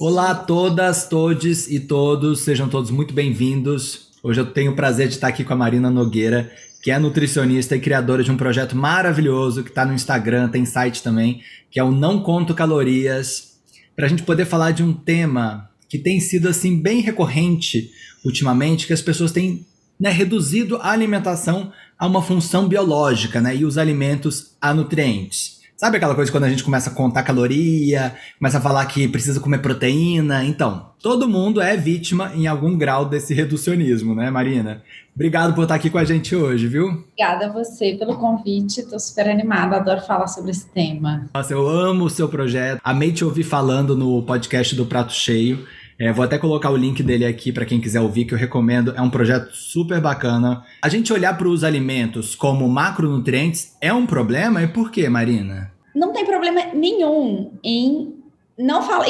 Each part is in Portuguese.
Olá a todas, todes e todos, sejam todos muito bem-vindos. Hoje eu tenho o prazer de estar aqui com a Marina Nogueira, que é nutricionista e criadora de um projeto maravilhoso que está no Instagram, tem site também, que é o Não Conto Calorias, para a gente poder falar de um tema que tem sido assim bem recorrente ultimamente, que as pessoas têm reduzido a alimentação a uma função biológica, e os alimentos a nutrientes. Sabe aquela coisa quando a gente começa a contar caloria, começa a falar que precisa comer proteína? Então, todo mundo é vítima em algum grau desse reducionismo, né, Marina? Obrigado por estar aqui com a gente hoje, viu? Obrigada a você pelo convite, estou super animada, adoro falar sobre esse tema. Nossa, eu amo o seu projeto, amei te ouvir falando no podcast do Prato Cheio. Vou até colocar o link dele aqui para quem quiser ouvir, que eu recomendo. É um projeto super bacana. A gente olhar para os alimentos como macronutrientes é um problema? E por quê, Marina? Não tem problema nenhum em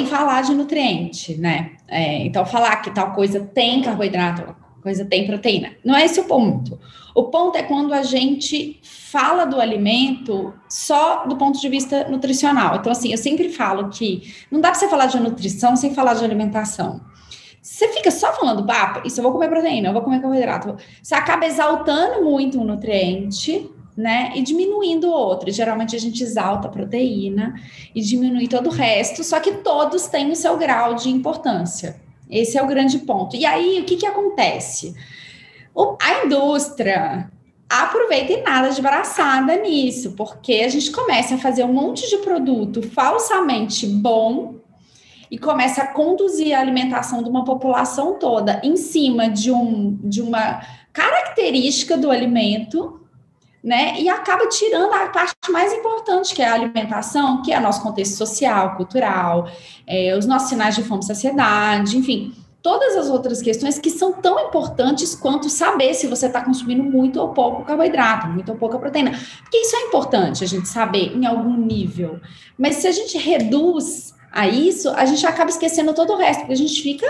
falar de nutriente, né? Então, falar que tal coisa tem carboidrato, tal coisa tem proteína. Não é esse o ponto. O ponto é quando a gente fala do alimento só do ponto de vista nutricional. Então, assim, eu sempre falo que não dá para você falar de nutrição sem falar de alimentação. Você fica só falando, isso eu vou comer proteína, eu vou comer carboidrato. Você acaba exaltando muito um nutriente, né, e diminuindo o outro. E, geralmente a gente exalta a proteína e diminui todo o resto, só que todos têm o seu grau de importância. Esse é o grande ponto. E aí, o que acontece? A indústria aproveita e nada de braçada nisso, porque a gente começa a fazer um monte de produto falsamente bom e começa a conduzir a alimentação de uma população toda em cima de uma característica do alimento, né? E acaba tirando a parte mais importante, que é a alimentação, que é o nosso contexto social, cultural, os nossos sinais de fome e saciedade, enfim, todas as outras questões que são tão importantes quanto saber se você está consumindo muito ou pouco carboidrato, muito ou pouca proteína. Porque isso é importante a gente saber em algum nível. Mas se a gente reduz a isso, a gente acaba esquecendo todo o resto, porque a gente fica,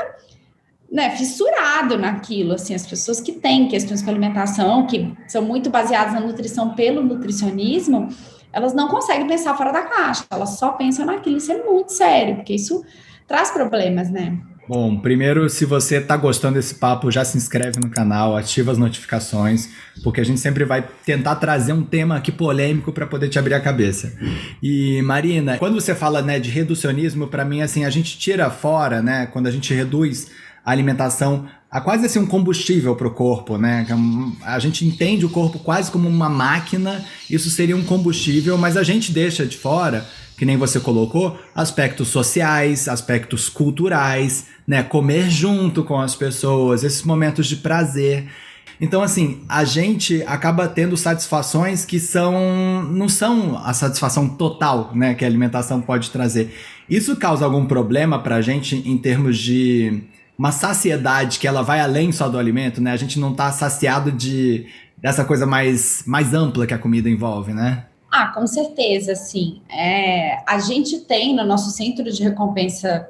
fissurado naquilo, assim, as pessoas que têm questões com alimentação, que são muito baseadas na nutrição pelo nutricionismo, elas não conseguem pensar fora da caixa, elas só pensam naquilo, isso é muito sério, porque isso traz problemas, né? Bom, primeiro, se você está gostando desse papo, já se inscreve no canal, ativa as notificações, porque a gente sempre vai tentar trazer um tema aqui polêmico para poder te abrir a cabeça. E, Marina, quando você fala, de reducionismo, para mim, assim, a gente tira fora, quando a gente reduz a alimentação a quase assim um combustível para o corpo, A gente entende o corpo quase como uma máquina, isso seria um combustível, mas a gente deixa de fora, que nem você colocou, aspectos sociais, aspectos culturais, comer junto com as pessoas, esses momentos de prazer. Então, assim, a gente acaba tendo satisfações que não são a satisfação total, que a alimentação pode trazer. Isso causa algum problema para a gente em termos de uma saciedade que ela vai além só do alimento, A gente não está saciado dessa coisa mais ampla que a comida envolve, Com certeza, sim. A gente tem no nosso centro de recompensa,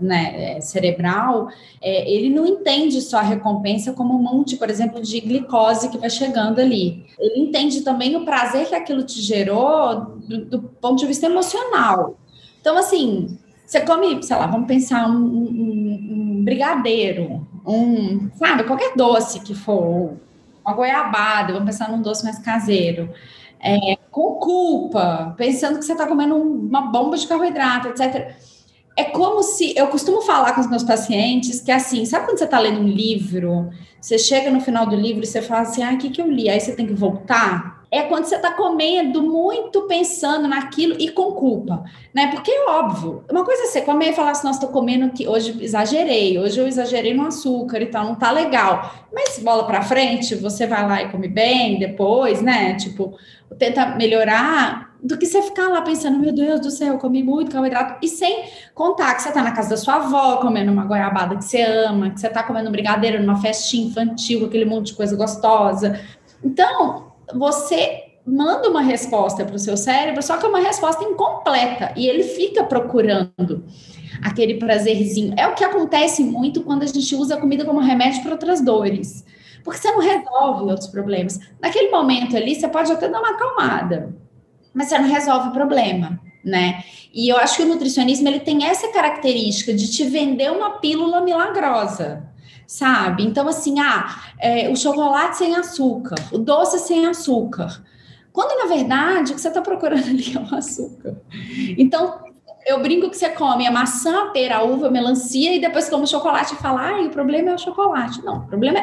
cerebral, ele não entende só a recompensa como um monte, por exemplo, de glicose que vai chegando ali. Ele entende também o prazer que aquilo te gerou do ponto de vista emocional. Então, assim, você come, sei lá, vamos pensar um brigadeiro, qualquer doce que for, uma goiabada, vamos pensar num doce mais caseiro. Com culpa, pensando que você está comendo uma bomba de carboidrato, etc. É como se... Eu costumo falar com os meus pacientes que, assim, sabe quando você está lendo um livro, você chega no final do livro e você fala assim, o que eu li? Aí você tem que voltar. É quando você está comendo muito pensando naquilo e com culpa, Porque é óbvio. Uma coisa é você comer e falar assim, nossa, estou comendo que hoje eu exagerei no açúcar e tal, não tá legal. Mas bola para frente, você vai lá e come bem depois, Tipo, tenta melhorar, do que você ficar lá pensando, meu Deus do céu, eu comi muito carboidrato, e sem contar que você tá na casa da sua avó, comendo uma goiabada que você ama, que você tá comendo um brigadeiro numa festinha infantil, aquele monte de coisa gostosa. Então, você manda uma resposta para o seu cérebro, só que é uma resposta incompleta, e ele fica procurando aquele prazerzinho. É o que acontece muito quando a gente usa a comida como remédio para outras dores, porque você não resolve outros problemas. Naquele momento ali, você pode até dar uma acalmada, mas você não resolve o problema, E eu acho que o nutricionismo, ele tem essa característica de te vender uma pílula milagrosa, sabe? Então, assim, o chocolate sem açúcar, o doce sem açúcar. Quando, na verdade, o que você está procurando ali é o açúcar. Então, eu brinco que você come a maçã, a pera, a uva, a melancia e depois come o chocolate e fala, o problema é o chocolate. Não, o problema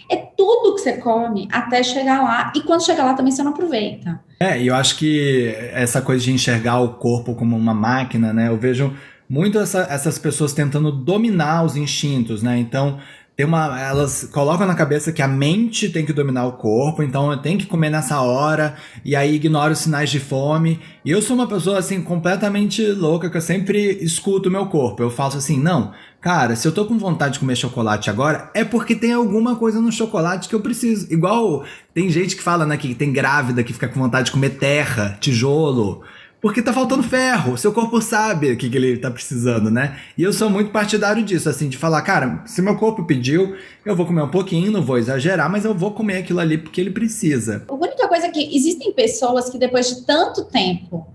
é tudo que você come até chegar lá. E quando chegar lá também você não aproveita. E eu acho que essa coisa de enxergar o corpo como uma máquina, né? Eu vejo muito essas pessoas tentando dominar os instintos, né? Então, elas colocam na cabeça que a mente tem que dominar o corpo, então eu tenho que comer nessa hora, e aí ignoro os sinais de fome. E eu sou uma pessoa, assim, completamente louca, que eu sempre escuto o meu corpo. Eu faço assim, não, cara, se eu tô com vontade de comer chocolate agora, é porque tem alguma coisa no chocolate que eu preciso. Igual tem gente que fala, né, que tem grávida que fica com vontade de comer terra, tijolo, porque tá faltando ferro, seu corpo sabe o que ele tá precisando, né? E eu sou muito partidário disso, assim, de falar, cara, se meu corpo pediu, eu vou comer um pouquinho, não vou exagerar, mas eu vou comer aquilo ali porque ele precisa. A única coisa é que existem pessoas que depois de tanto tempo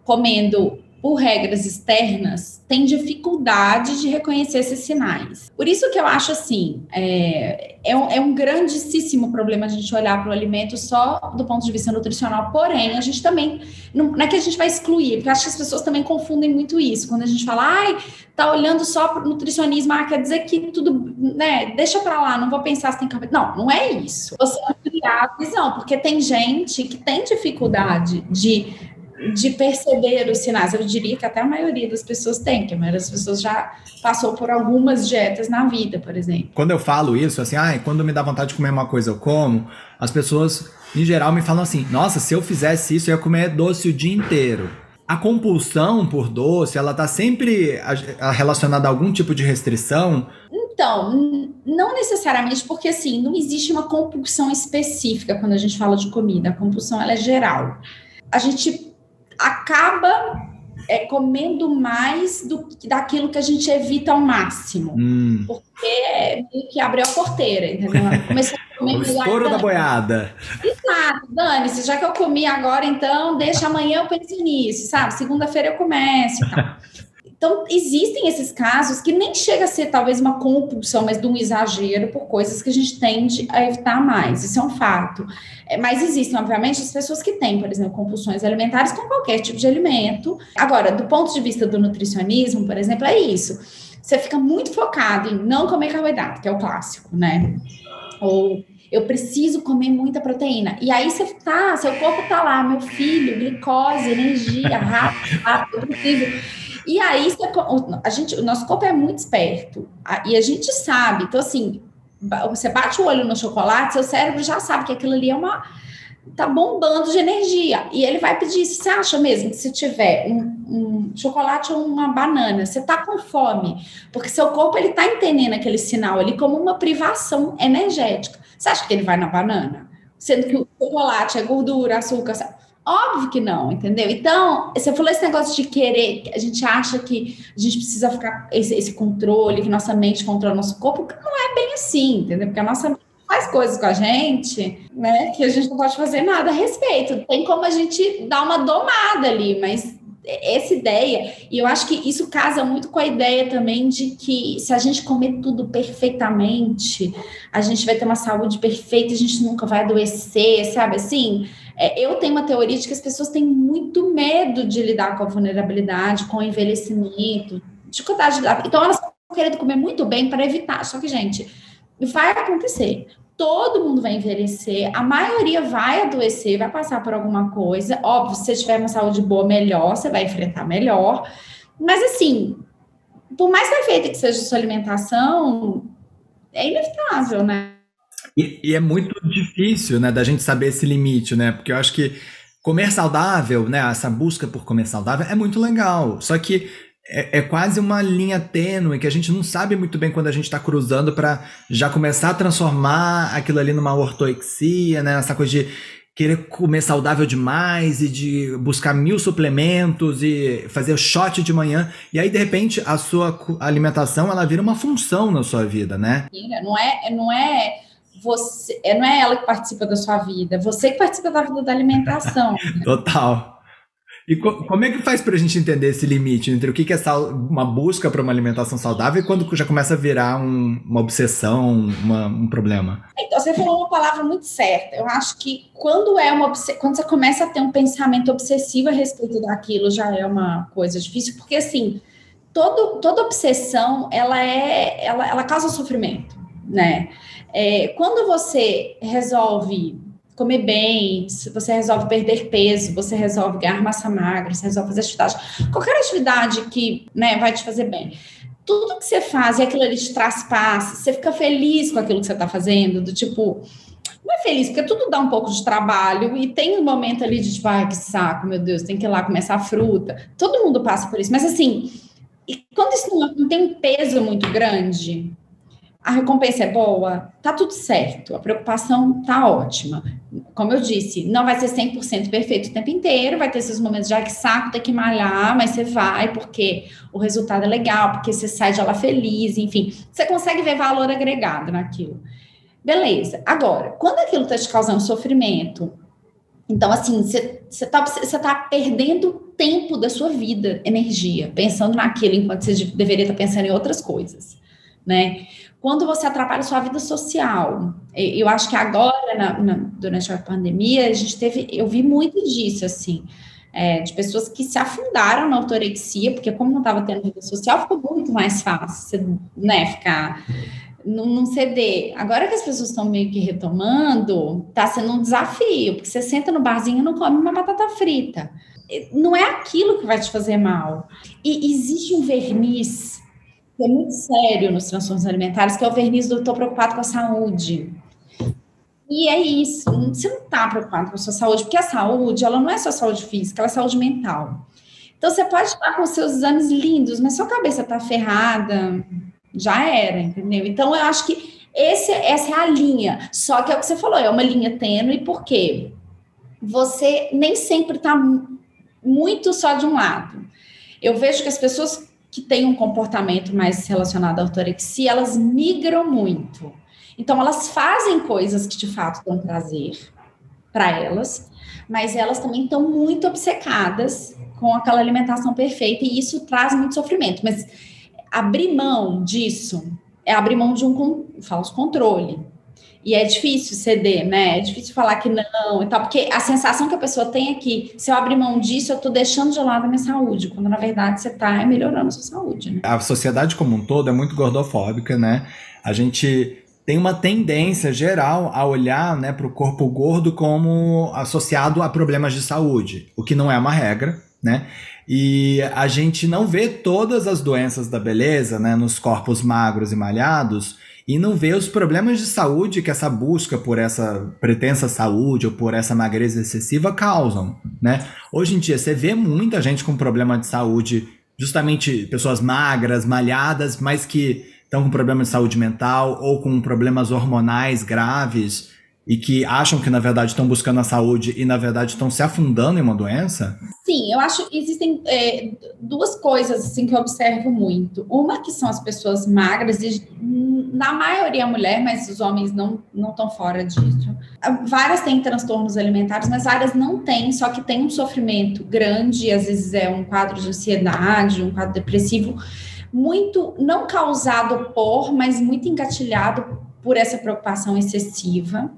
comendo por regras externas, têm dificuldade de reconhecer esses sinais. Por isso que eu acho assim, é um grandíssimo problema a gente olhar para o alimento só do ponto de vista nutricional, porém, a gente também, não é que a gente vai excluir, porque eu acho que as pessoas também confundem muito isso, quando a gente fala, tá olhando só para o nutricionismo, quer dizer que tudo, né, deixa para lá, não vou pensar se tem carboidrato. Não é isso. Você ampliar a visão, porque tem gente que tem dificuldade de perceber os sinais. Eu diria que até a maioria das pessoas tem, que a maioria das pessoas já passou por algumas dietas na vida, por exemplo. Quando eu falo isso, assim, quando me dá vontade de comer uma coisa eu como, as pessoas, em geral, me falam assim, nossa, se eu fizesse isso, eu ia comer doce o dia inteiro. A compulsão por doce, ela tá sempre relacionada a algum tipo de restrição? Então, não necessariamente, porque assim, não existe uma compulsão específica quando a gente fala de comida. A compulsão, ela é geral. A gente acaba comendo mais daquilo que a gente evita ao máximo. Porque é meio que abriu a porteira, entendeu? Começou a comer o estouro da boiada. Exato, dane-se, já que eu comi agora, então deixa amanhã eu penso nisso, sabe? Segunda-feira eu começo e tal. Então, existem esses casos que nem chega a ser talvez uma compulsão, mas de um exagero por coisas que a gente tende a evitar mais. Isso é um fato. Mas existem, obviamente, as pessoas que têm, por exemplo, compulsões alimentares com qualquer tipo de alimento. Agora, do ponto de vista do nutricionismo, por exemplo, é isso. Você fica muito focado em não comer carboidrato, que é o clássico, né? Ou eu preciso comer muita proteína. E aí seu corpo tá lá, meu filho, glicose, energia, rápido, eu preciso. E aí, o nosso corpo é muito esperto, e a gente sabe, então assim, você bate o olho no chocolate, seu cérebro já sabe que aquilo ali tá bombando de energia, e ele vai pedir, você acha mesmo que se tiver um chocolate ou uma banana, você tá com fome, porque seu corpo, ele tá entendendo aquele sinal ali como uma privação energética, você acha que ele vai na banana? Sendo que o chocolate é gordura, açúcar, sabe? Óbvio que não, entendeu? Então, você falou esse negócio de querer, a gente acha que a gente precisa ficar esse controle, que nossa mente controla o nosso corpo, não é bem assim, entendeu? Porque a nossa mente faz coisas com a gente, né, que a gente não pode fazer nada a respeito. Tem como a gente dar uma domada ali, mas essa ideia, e eu acho que isso casa muito com a ideia também de que se a gente comer tudo perfeitamente, a gente vai ter uma saúde perfeita, a gente nunca vai adoecer, sabe assim? Eu tenho uma teoria de que as pessoas têm muito medo de lidar com a vulnerabilidade, com o envelhecimento, dificuldade de lidar. Então, elas estão querendo comer muito bem para evitar. Só que, gente, vai acontecer. Todo mundo vai envelhecer, a maioria vai adoecer, vai passar por alguma coisa. Óbvio, se você tiver uma saúde boa, melhor, você vai enfrentar melhor. Mas, assim, por mais perfeita que seja a sua alimentação, é inevitável, né? E é muito difícil, né, da gente saber esse limite, né? Porque eu acho que comer saudável, né, essa busca por comer saudável é muito legal. Só que é quase uma linha tênue que a gente não sabe muito bem quando a gente está cruzando para já começar a transformar aquilo ali numa ortoexia, né? Essa coisa de querer comer saudável demais e de buscar 1000 suplementos e fazer o shot de manhã. E aí, de repente, a sua alimentação, ela vira uma função na sua vida, né? Não é ela que participa da sua vida, você que participa da vida da alimentação. Né? Total. E como é que faz pra gente entender esse limite entre o que é uma busca para uma alimentação saudável e quando já começa a virar uma obsessão, um problema? Então, você falou uma palavra muito certa. Eu acho que quando quando você começa a ter um pensamento obsessivo a respeito daquilo, já é uma coisa difícil, porque assim, toda obsessão, ela causa sofrimento, né? Quando você resolve comer bem, se você resolve perder peso, você resolve ganhar massa magra, você resolve fazer atividade, qualquer atividade que, né, vai te fazer bem. Tudo que você faz e aquilo ali te traz paz, você fica feliz com aquilo que você está fazendo, do tipo, não é feliz, porque tudo dá um pouco de trabalho e tem um momento ali de tipo, ai, que saco, meu Deus, tem que ir lá começar a fruta. Todo mundo passa por isso, mas assim, e quando isso não tem um peso muito grande, a recompensa é boa, tá tudo certo, a preocupação tá ótima. Como eu disse, não vai ser 100% perfeito o tempo inteiro, vai ter esses momentos de que saco, ter que malhar, mas você vai porque o resultado é legal, porque você sai de lá feliz, enfim, você consegue ver valor agregado naquilo. Beleza. Agora, quando aquilo tá te causando sofrimento, então, assim, você tá perdendo tempo da sua vida, energia, pensando naquilo, enquanto você deveria estar pensando em outras coisas, né? Quando você atrapalha a sua vida social, eu acho que agora, durante a pandemia, eu vi muito disso, assim, de pessoas que se afundaram na ortorexia, porque como não estava tendo vida social, ficou muito mais fácil, né, ficar num ceder. Agora que as pessoas estão meio que retomando, tá sendo um desafio, porque você senta no barzinho e não come uma batata frita. Não é aquilo que vai te fazer mal. E existe um verniz que é muito sério nos transtornos alimentares, que é o verniz do "tô preocupado com a saúde". E é isso, você não está preocupado com a sua saúde, porque a saúde, ela não é só saúde física, ela é saúde mental. Então, você pode estar com seus exames lindos, mas sua cabeça está ferrada, já era, entendeu? Então, eu acho que essa é a linha. Só que é o que você falou, é uma linha tênue, porque você nem sempre está muito só de um lado. Eu vejo que as pessoas que têm um comportamento mais relacionado à ortorexia, elas migram muito. Então, elas fazem coisas que, de fato, dão prazer para elas, mas elas também estão muito obcecadas com aquela alimentação perfeita e isso traz muito sofrimento. Mas abrir mão disso é abrir mão de um falso controle. E é difícil ceder, né? É difícil falar que não e tal, porque a sensação que a pessoa tem é que se eu abrir mão disso, eu tô deixando de lado a minha saúde, quando na verdade você tá melhorando a sua saúde, né? A sociedade como um todo é muito gordofóbica, né? A gente tem uma tendência geral a olhar, né, para o corpo gordo como associado a problemas de saúde, o que não é uma regra, né? E a gente não vê todas as doenças da beleza, né, nos corpos magros e malhados, e não vê os problemas de saúde que essa busca por essa pretensa saúde ou por essa magreza excessiva causam, né? Hoje em dia você vê muita gente com problema de saúde, justamente pessoas magras, malhadas, mas que estão com problemas de saúde mental ou com problemas hormonais graves e que acham que na verdade estão buscando a saúde e na verdade estão se afundando em uma doença? Sim, eu acho que existem duas coisas assim que eu observo muito. Uma que são as pessoas magras, e na maioria é mulher, mas os homens não estão fora disso. Várias têm transtornos alimentares, mas várias não têm, só que tem um sofrimento grande, às vezes é um quadro de ansiedade, um quadro depressivo, muito, não causado por, mas muito engatilhado por essa preocupação excessiva.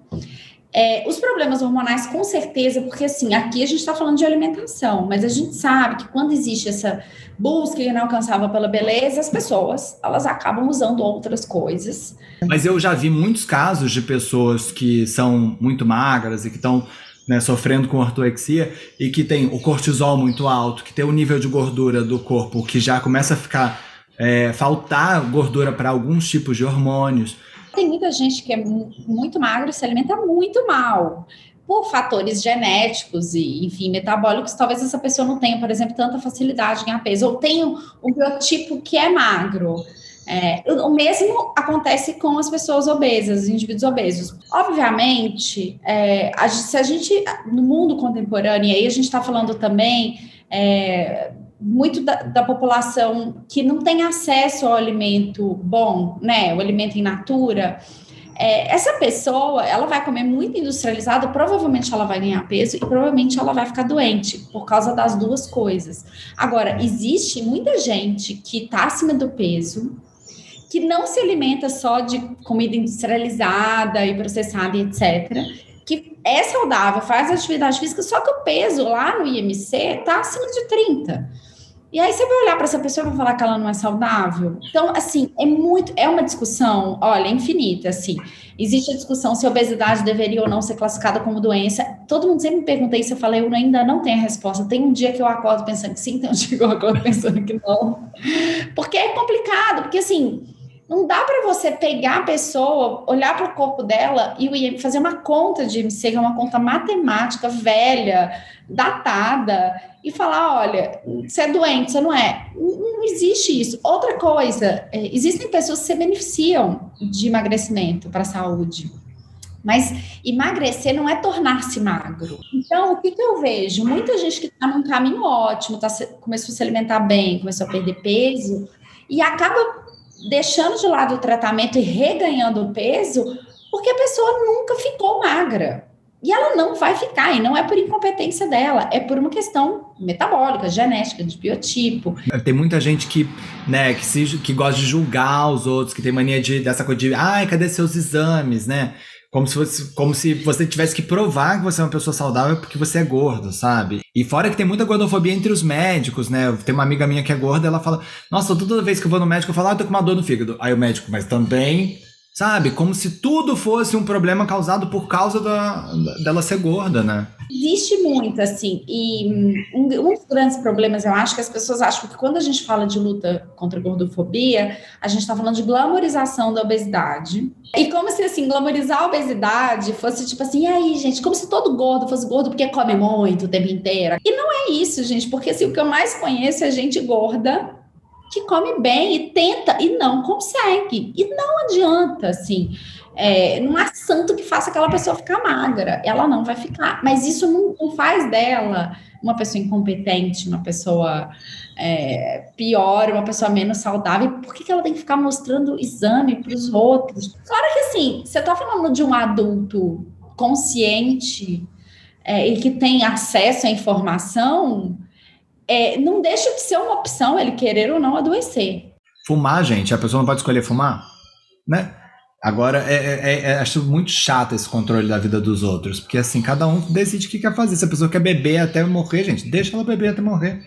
Os problemas hormonais, com certeza, porque assim, aqui a gente está falando de alimentação, mas a gente sabe que quando existe essa busca inalcançável pela beleza, as pessoas, elas acabam usando outras coisas. Mas eu já vi muitos casos de pessoas que são muito magras e que estão, né, sofrendo com ortorexia e que tem o cortisol muito alto, que tem o nível de gordura do corpo que já começa a ficar, faltar gordura para alguns tipos de hormônios. Tem muita gente que é muito magra e se alimenta muito mal, por fatores genéticos e, enfim, metabólicos. Talvez essa pessoa não tenha, por exemplo, tanta facilidade em ganhar peso, ou tenha um biotipo que é magro. O mesmo acontece com as pessoas obesas, os indivíduos obesos. Obviamente, se a gente, no mundo contemporâneo, e aí a gente está falando também muito da população que não tem acesso ao alimento bom, né, o alimento in natura, essa pessoa, ela vai comer muito industrializado, provavelmente ela vai ganhar peso e provavelmente ela vai ficar doente por causa das duas coisas. Agora, existe muita gente que está acima do peso, que não se alimenta só de comida industrializada e processada e etc., que é saudável, faz atividade física, só que o peso lá no IMC está acima de 30. E aí você vai olhar para essa pessoa e vai falar que ela não é saudável? Então, assim, é uma discussão, olha, infinita, assim. Existe a discussão se a obesidade deveria ou não ser classificada como doença. Todo mundo sempre me pergunta isso, eu falei, eu ainda não tenho a resposta. Tem um dia que eu acordo pensando que sim, tem um dia que eu acordo pensando que não. Porque é complicado, porque assim, não dá para você pegar a pessoa, olhar para o corpo dela e fazer uma conta de IMC, que é uma conta matemática velha, datada, e falar, olha, você é doente, você não é. Não existe isso. Outra coisa, existem pessoas que se beneficiam de emagrecimento para a saúde, mas emagrecer não é tornar-se magro. Então, o que eu vejo? Muita gente que está num caminho ótimo, começou a se alimentar bem, começou a perder peso, e acaba deixando de lado o tratamento e reganhando peso, porque a pessoa nunca ficou magra. E ela não vai ficar, e não é por incompetência dela, é por uma questão metabólica, genética, de biotipo. Tem muita gente que, né, que gosta de julgar os outros, que tem mania dessa coisa de, ai, cadê seus exames, né? Como se você tivesse que provar que você é uma pessoa saudável porque você é gordo, sabe? E fora que tem muita gordofobia entre os médicos, né? Tem uma amiga minha que é gorda, ela fala, nossa, toda vez que eu vou no médico, eu falo, eu tô com uma dor no fígado. Aí o médico, mas também, sabe? Como se tudo fosse um problema causado por causa dela ser gorda, né? Existe muito, assim, e um dos grandes problemas, eu acho que as pessoas acham que quando a gente fala de luta contra a gordofobia, a gente está falando de glamorização da obesidade. E como se, assim, glamorizar a obesidade fosse tipo assim, e aí, gente, como se todo gordo fosse gordo porque come muito o tempo inteiro. E não é isso, gente, porque assim, o que eu mais conheço é gente gorda que come bem e tenta e não consegue. E não adianta, assim. Não há santo que faça aquela pessoa ficar magra, ela não vai ficar, mas isso não faz dela uma pessoa incompetente, uma pessoa pior, uma pessoa menos saudável. Por que ela tem que ficar mostrando exame para os outros? Claro que assim, você está falando de um adulto consciente e que tem acesso à informação, não deixa de ser uma opção ele querer ou não adoecer. Fumar, gente, a pessoa não pode escolher fumar, né? Agora, acho muito chato esse controle da vida dos outros, porque assim, cada um decide o que quer fazer. Se a pessoa quer beber até morrer, gente, deixa ela beber até morrer.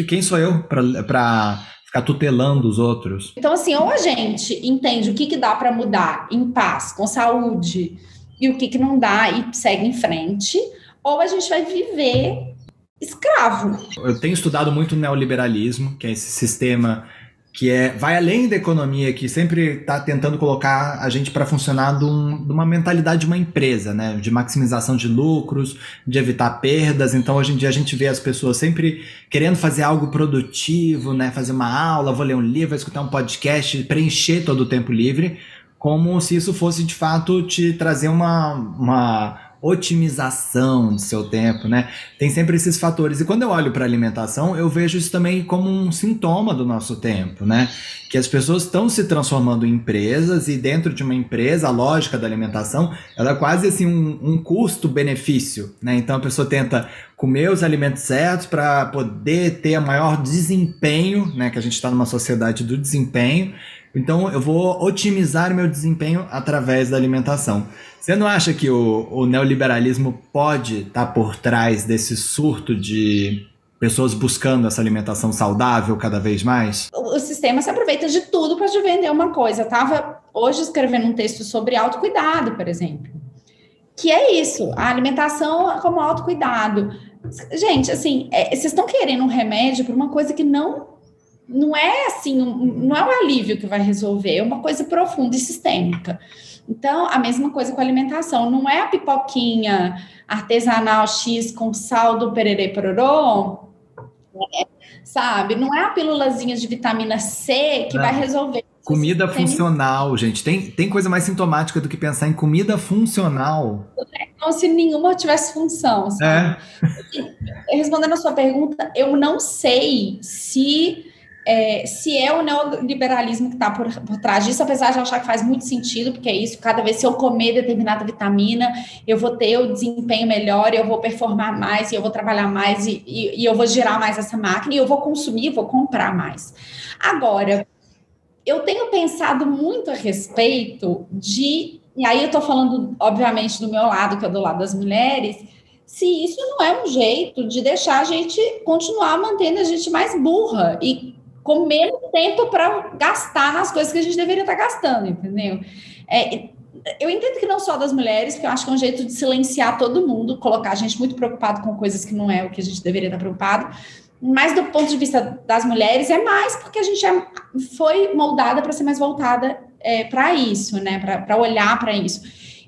Quem sou eu pra ficar tutelando os outros? Então, assim, ou a gente entende o que dá para mudar em paz, com saúde, e o que não dá e segue em frente, ou a gente vai viver escravo. Eu tenho estudado muito o neoliberalismo, que é esse sistema que vai além da economia, que sempre está tentando colocar a gente para funcionar de uma mentalidade de uma empresa, né? De maximização de lucros, de evitar perdas. Então, hoje em dia, a gente vê as pessoas sempre querendo fazer algo produtivo, né? Fazer uma aula, vou ler um livro, vou escutar um podcast, preencher todo o tempo livre, como se isso fosse, de fato, te trazer uma otimização do seu tempo, né? Tem sempre esses fatores. E quando eu olho para a alimentação, eu vejo isso também como um sintoma do nosso tempo, né? Que as pessoas estão se transformando em empresas, e dentro de uma empresa, a lógica da alimentação, ela é quase assim um custo-benefício, né? Então a pessoa tenta comer os alimentos certos para poder ter maior desempenho, né? Que a gente está numa sociedade do desempenho. Então eu vou otimizar meu desempenho através da alimentação. Você não acha que o neoliberalismo pode estar por trás desse surto de pessoas buscando essa alimentação saudável cada vez mais? O sistema se aproveita de tudo para te vender uma coisa. Eu estava hoje escrevendo um texto sobre autocuidado, por exemplo. Que é isso, a alimentação como autocuidado. Gente, assim, vocês estão querendo um remédio para uma coisa que não é assim, não é um alívio que vai resolver, é uma coisa profunda e sistêmica. Então, a mesma coisa com a alimentação, não é a pipoquinha artesanal X com sal do pererê pororô, sabe? Não é a pílulazinha de vitamina C que vai resolver. Comida funcional, gente. Tem coisa mais sintomática do que pensar em comida funcional. Como se nenhuma tivesse função, sabe? Respondendo a sua pergunta, eu não sei se se é o neoliberalismo que está por trás disso, apesar de eu achar que faz muito sentido, porque é isso, cada vez se eu comer determinada vitamina, eu vou ter o desempenho melhor, eu vou performar mais, e eu vou trabalhar mais, e eu vou girar mais essa máquina, e eu vou consumir, vou comprar mais. Agora, eu tenho pensado muito a respeito e aí eu estou falando, obviamente, do meu lado, que é do lado das mulheres, se isso não é um jeito de deixar a gente continuar mantendo a gente mais burra e com menos tempo para gastar nas coisas que a gente deveria estar gastando, entendeu? Eu entendo que não só das mulheres, porque eu acho que é um jeito de silenciar todo mundo, colocar a gente muito preocupado com coisas que não é o que a gente deveria estar preocupado, mas do ponto de vista das mulheres é mais porque a gente foi moldada para ser mais voltada para isso, né? Para olhar para isso.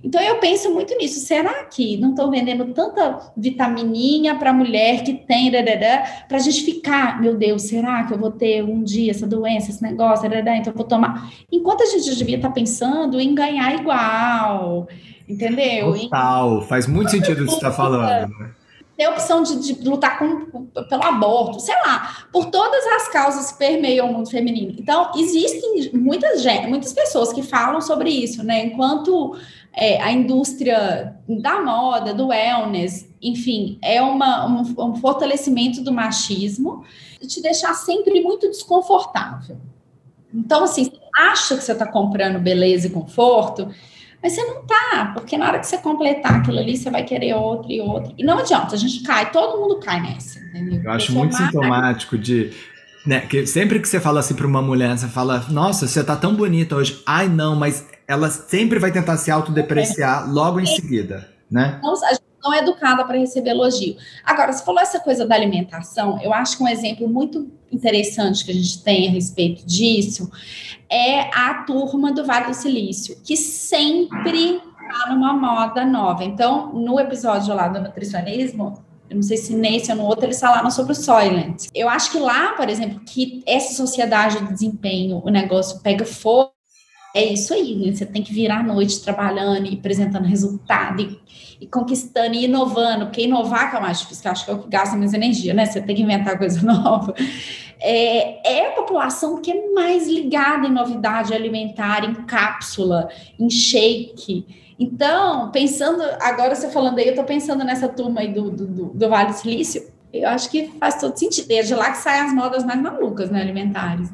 Então, eu penso muito nisso. Será que não estão vendendo tanta vitamininha para mulher que tem, para a gente ficar, meu Deus, será que eu vou ter um dia essa doença, esse negócio, então eu vou tomar. Enquanto a gente já devia estar pensando em ganhar igual, entendeu? Total, faz muito sentido o que você está falando, né? Ter a opção de lutar pelo aborto, sei lá, por todas as causas que permeiam o mundo feminino. Então, existem muitas pessoas que falam sobre isso, né? Enquanto a indústria da moda, do wellness, enfim, é um fortalecimento do machismo, te deixar sempre muito desconfortável. Então, assim, você acha que você está comprando beleza e conforto, mas você não tá, porque na hora que você completar aquilo ali, você vai querer outro e outro. E não adianta, a gente cai, todo mundo cai nessa, entendeu? Eu acho muito sintomático né, que sempre que você fala assim para uma mulher, você fala, nossa, você tá tão bonita hoje. Ai, não, mas ela sempre vai tentar se autodepreciar logo em seguida, né? Não, a gente não é educada para receber elogio. Agora, você falou essa coisa da alimentação, eu acho que um exemplo muito interessante que a gente tem a respeito disso é a turma do Vale do Silício, que sempre está numa moda nova. Então, no episódio lá do nutricionismo, eu não sei se nesse ou no outro eles falaram sobre o Soylent. Eu acho que lá, por exemplo, que essa sociedade de desempenho, o negócio pega fogo, é isso aí, né? Você tem que virar à noite trabalhando e apresentando resultado e conquistando e inovando, porque inovar que é o mais difícil, que eu acho que é o que gasta menos energia, né? Você tem que inventar coisa nova. É a população que é mais ligada em novidade alimentar, em cápsula, em shake. Então, pensando, agora você falando aí, eu tô pensando nessa turma aí do Vale do Silício, eu acho que faz todo sentido. É de lá que saem as modas mais malucas, né, alimentares.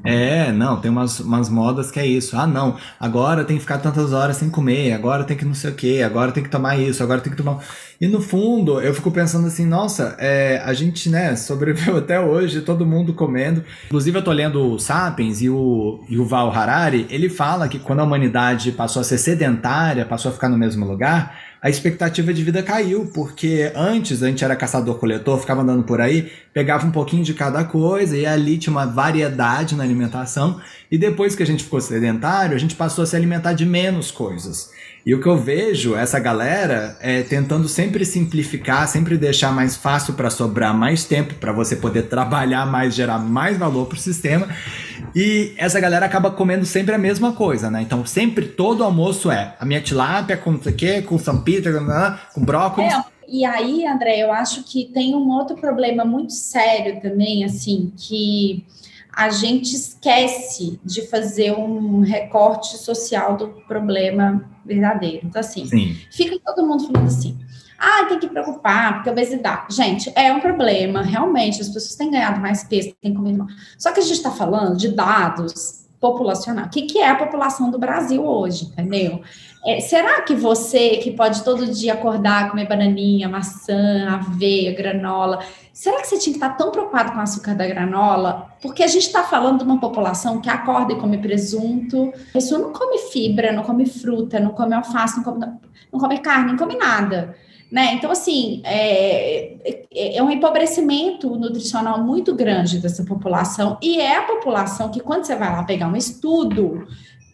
Não, tem umas modas que é isso. Ah, não, agora tem que ficar tantas horas sem comer, agora tem que não sei o quê, agora tem que tomar isso, agora tem que tomar... E no fundo, eu fico pensando assim, nossa, a gente, né, sobreviveu até hoje, todo mundo comendo. Inclusive, eu tô lendo o Sapiens e o Yuval Harari, ele fala que quando a humanidade passou a ser sedentária, passou a ficar no mesmo lugar, a expectativa de vida caiu, porque antes a gente era caçador-coletor, ficava andando por aí, pegava um pouquinho de cada coisa e ali tinha uma variedade na alimentação, e depois que a gente ficou sedentário, a gente passou a se alimentar de menos coisas. E o que eu vejo, essa galera tentando sempre simplificar, sempre deixar mais fácil para sobrar mais tempo, para você poder trabalhar mais, gerar mais valor para o sistema. E essa galera acaba comendo sempre a mesma coisa, né? Então, sempre, todo almoço a minha tilápia com não sei o quê, com sampita, com brócolis. E aí, André, eu acho que tem um outro problema muito sério também, assim, que a gente esquece de fazer um recorte social do problema verdadeiro. Então, assim, fica todo mundo falando assim, tem que preocupar, porque a obesidade. Gente, é um problema, realmente, as pessoas têm ganhado mais peso, têm comido mais. Só que a gente está falando de dados populacionais. O que é a população do Brasil hoje, entendeu? Será que você, que pode todo dia acordar, comer bananinha, maçã, aveia, granola, será que você tinha que estar tão preocupado com o açúcar da granola? Porque a gente está falando de uma população que acorda e come presunto, a pessoa não come fibra, não come fruta, não come alface, não come carne, não come nada, né? Então, assim, é um empobrecimento nutricional muito grande dessa população, e é a população que, quando você vai lá pegar um estudo,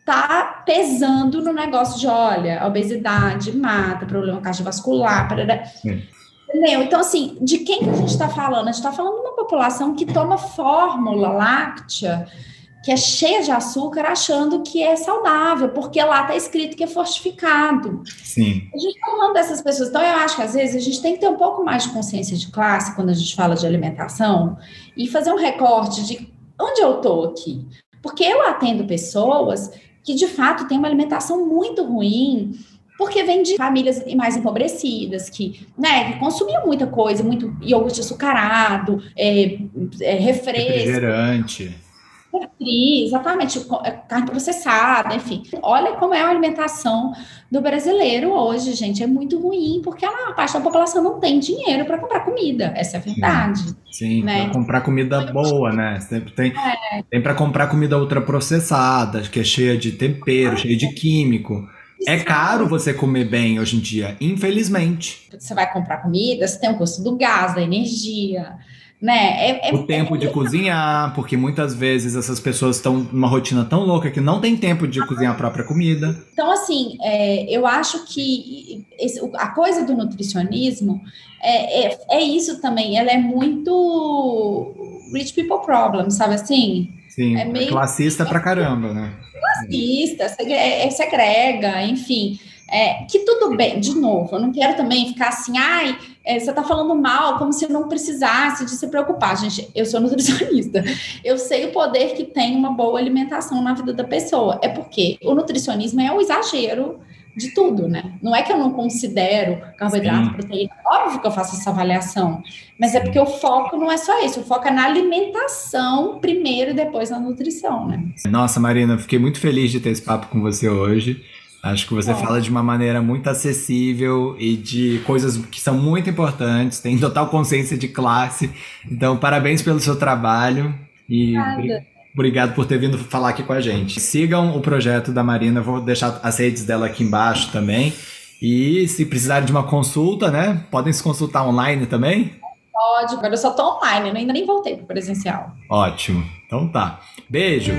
tá pesando no negócio de, olha, a obesidade mata, problema cardiovascular, entendeu? Então, assim, de quem que a gente está falando? A gente está falando de uma população que toma fórmula láctea, que é cheia de açúcar, achando que é saudável, porque lá está escrito que é fortificado. Sim. A gente está falando dessas pessoas. Então, eu acho que, às vezes, a gente tem que ter um pouco mais de consciência de classe quando a gente fala de alimentação e fazer um recorte de onde eu tô aqui? Porque eu atendo pessoas que, de fato, têm uma alimentação muito ruim, porque vem de famílias mais empobrecidas, que, né, que consumiam muita coisa, muito iogurte açucarado, refresco, Refrigerante. exatamente, carne processada, enfim. Olha como é a alimentação do brasileiro hoje, gente. É muito ruim, porque a maior parte da população não tem dinheiro para comprar comida. Essa é a verdade. Sim, Né? para comprar comida boa, né? Sempre tem para comprar comida ultraprocessada, que é cheia de tempero, cheia de químico. É caro você comer bem hoje em dia, infelizmente. Você vai comprar comida, você tem o custo do gás, da energia, né? O tempo de cozinhar, porque muitas vezes essas pessoas estão numa rotina tão louca que não tem tempo de cozinhar a própria comida. Então, assim, eu acho que a coisa do nutricionismo é isso também. Ela é muito rich people problem, sabe assim? Sim, é meio classista pra caramba, né? Classista, segrega, enfim. Que tudo bem, de novo, eu não quero também ficar assim, você tá falando mal, como se eu não precisasse de se preocupar. Gente, eu sou nutricionista, eu sei o poder que tem uma boa alimentação na vida da pessoa. É porque o nutricionismo é o exagero de tudo, né? Não é que eu não considero carboidrato, proteína, óbvio que eu faço essa avaliação, mas é porque o foco não é só isso, o foco é na alimentação primeiro e depois na nutrição, né? Nossa, Marina, fiquei muito feliz de ter esse papo com você hoje. Acho que você fala de uma maneira muito acessível e de coisas que são muito importantes, tem total consciência de classe. Então, parabéns pelo seu trabalho e obrigado por ter vindo falar aqui com a gente. Sigam o projeto da Marina, vou deixar as redes dela aqui embaixo também. E se precisarem de uma consulta, né, podem se consultar online também? Pode, agora eu só tô online, eu ainda nem voltei pro presencial. Ótimo, então tá. Beijo!